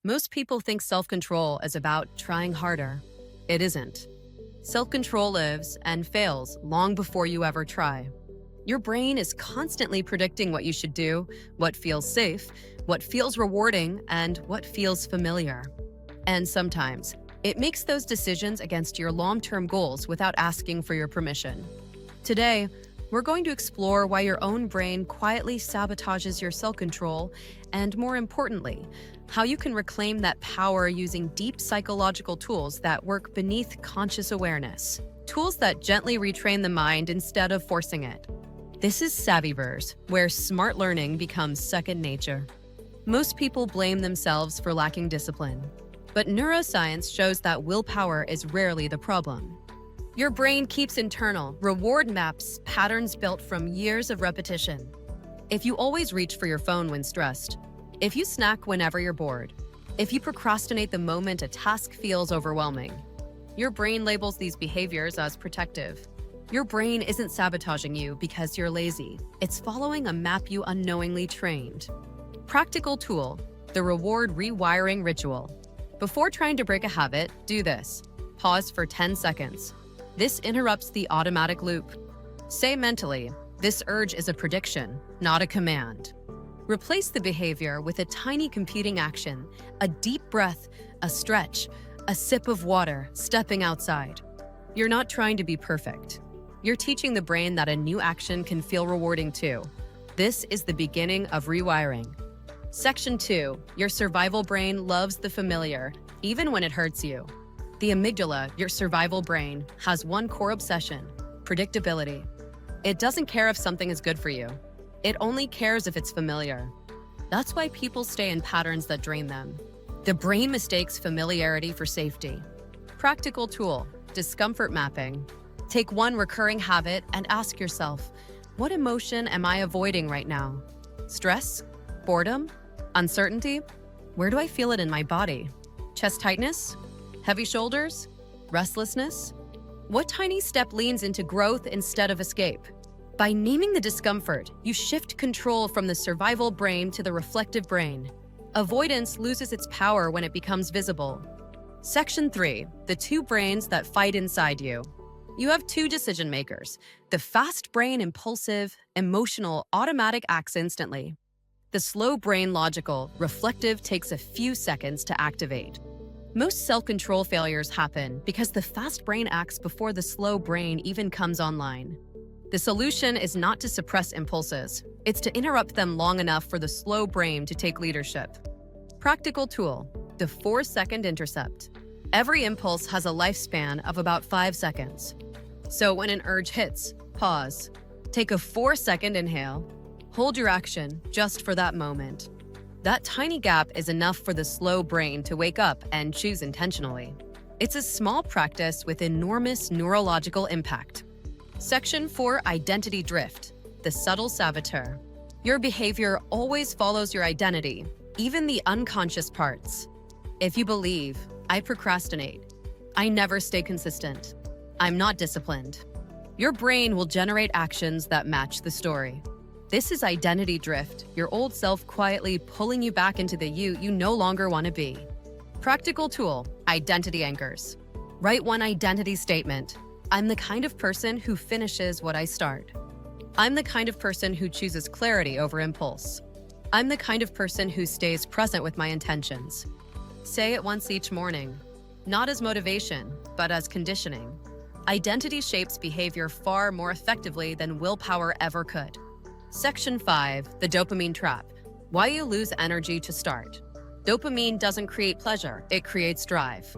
Most people think self-control is about trying harder. It isn't. Self-control lives and fails long before you ever try. Your brain is constantly predicting what you should do, what feels safe, what feels rewarding, and what feels familiar. And sometimes, it makes those decisions against your long-term goals without asking for your permission. Today, we're going to explore why your own brain quietly sabotages your self-control, and more importantly, how you can reclaim that power using deep psychological tools that work beneath conscious awareness. Tools that gently retrain the mind instead of forcing it. This is SavvyVerze, where smart learning becomes second nature. Most people blame themselves for lacking discipline, but neuroscience shows that willpower is rarely the problem. Your brain keeps internal, reward maps, patterns built from years of repetition. If you always reach for your phone when stressed, if you snack whenever you're bored, if you procrastinate the moment a task feels overwhelming, your brain labels these behaviors as protective. Your brain isn't sabotaging you because you're lazy. It's following a map you unknowingly trained. Practical tool, the reward rewiring ritual. Before trying to break a habit, do this. Pause for 10 seconds. This interrupts the automatic loop. Say mentally, this urge is a prediction, not a command. Replace the behavior with a tiny competing action, a deep breath, a stretch, a sip of water, stepping outside. You're not trying to be perfect. You're teaching the brain that a new action can feel rewarding too. This is the beginning of rewiring. Section 2. Your survival brain loves the familiar, even when it hurts you. The amygdala, your survival brain, has one core obsession: predictability. It doesn't care if something is good for you. It only cares if it's familiar. That's why people stay in patterns that drain them. The brain mistakes familiarity for safety. Practical tool, discomfort mapping. Take one recurring habit and ask yourself, what emotion am I avoiding right now? Stress? Boredom? Uncertainty? Where do I feel it in my body? Chest tightness? Heavy shoulders? Restlessness? What tiny step leans into growth instead of escape? By naming the discomfort, you shift control from the survival brain to the reflective brain. Avoidance loses its power when it becomes visible. Section 3. The two brains that fight inside you. You have two decision makers. The fast brain, impulsive, emotional, automatic, acts instantly. The slow brain, logical, reflective, takes a few seconds to activate. Most self-control failures happen because the fast brain acts before the slow brain even comes online. The solution is not to suppress impulses. It's to interrupt them long enough for the slow brain to take leadership. Practical tool, the 4-second intercept. Every impulse has a lifespan of about 5 seconds. So when an urge hits, pause. Take a 4-second inhale. Hold your action just for that moment. That tiny gap is enough for the slow brain to wake up and choose intentionally. It's a small practice with enormous neurological impact. Section 4. Identity drift, the subtle saboteur. Your behavior always follows your identity, even the unconscious parts. If you believe, I procrastinate, I never stay consistent, I'm not disciplined, your brain will generate actions that match the story. This is identity drift, your old self quietly pulling you back into the you no longer want to be. Practical tool, identity anchors. Write one identity statement. I'm the kind of person who finishes what I start. I'm the kind of person who chooses clarity over impulse. I'm the kind of person who stays present with my intentions. Say it once each morning, not as motivation, but as conditioning. Identity shapes behavior far more effectively than willpower ever could. Section 5. The dopamine trap. Why you lose energy to start. Dopamine doesn't create pleasure, it creates drive.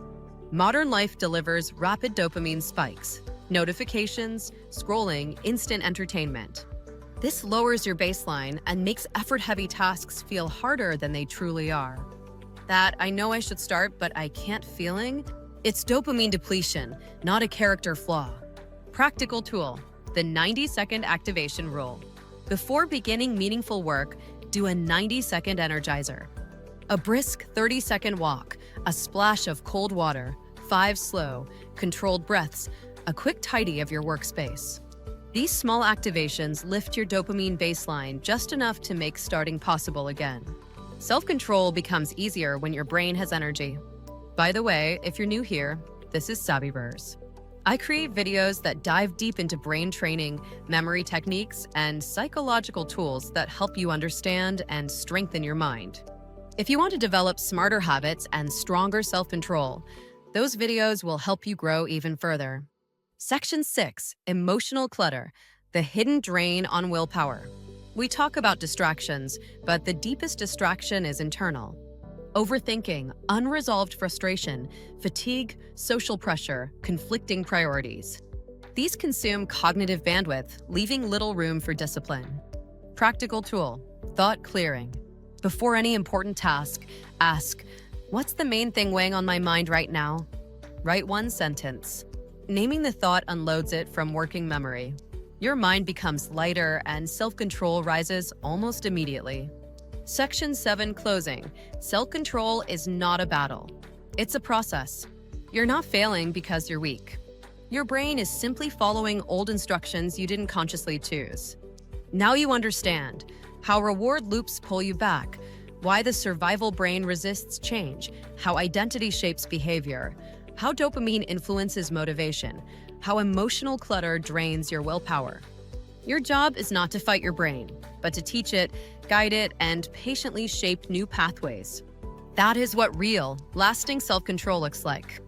Modern life delivers rapid dopamine spikes. Notifications, scrolling, instant entertainment. This lowers your baseline and makes effort-heavy tasks feel harder than they truly are. That I know I should start, but I can't feeling, it's dopamine depletion, not a character flaw. Practical tool, the 90-second activation rule. Before beginning meaningful work, do a 90-second energizer. A brisk 30-second walk, a splash of cold water, 5 slow, controlled breaths, a quick tidy of your workspace. These small activations lift your dopamine baseline just enough to make starting possible again. Self-control becomes easier when your brain has energy. By the way, if you're new here, this is SavvyVerze. I create videos that dive deep into brain training, memory techniques, and psychological tools that help you understand and strengthen your mind. If you want to develop smarter habits and stronger self-control, those videos will help you grow even further. Section 6, Emotional Clutter, the hidden drain on willpower. We talk about distractions, but the deepest distraction is internal. Overthinking, unresolved frustration, fatigue, social pressure, conflicting priorities. These consume cognitive bandwidth, leaving little room for discipline. Practical tool, thought clearing. Before any important task, ask, what's the main thing weighing on my mind right now? Write one sentence. Naming the thought unloads it from working memory. Your mind becomes lighter and self-control rises almost immediately. Section 7, Closing. Self-control is not a battle. It's a process. You're not failing because you're weak. Your brain is simply following old instructions you didn't consciously choose. Now you understand how reward loops pull you back, why the survival brain resists change, how identity shapes behavior, how dopamine influences motivation, how emotional clutter drains your willpower. Your job is not to fight your brain, but to teach it, guide it, and patiently shape new pathways. That is what real, lasting self-control looks like.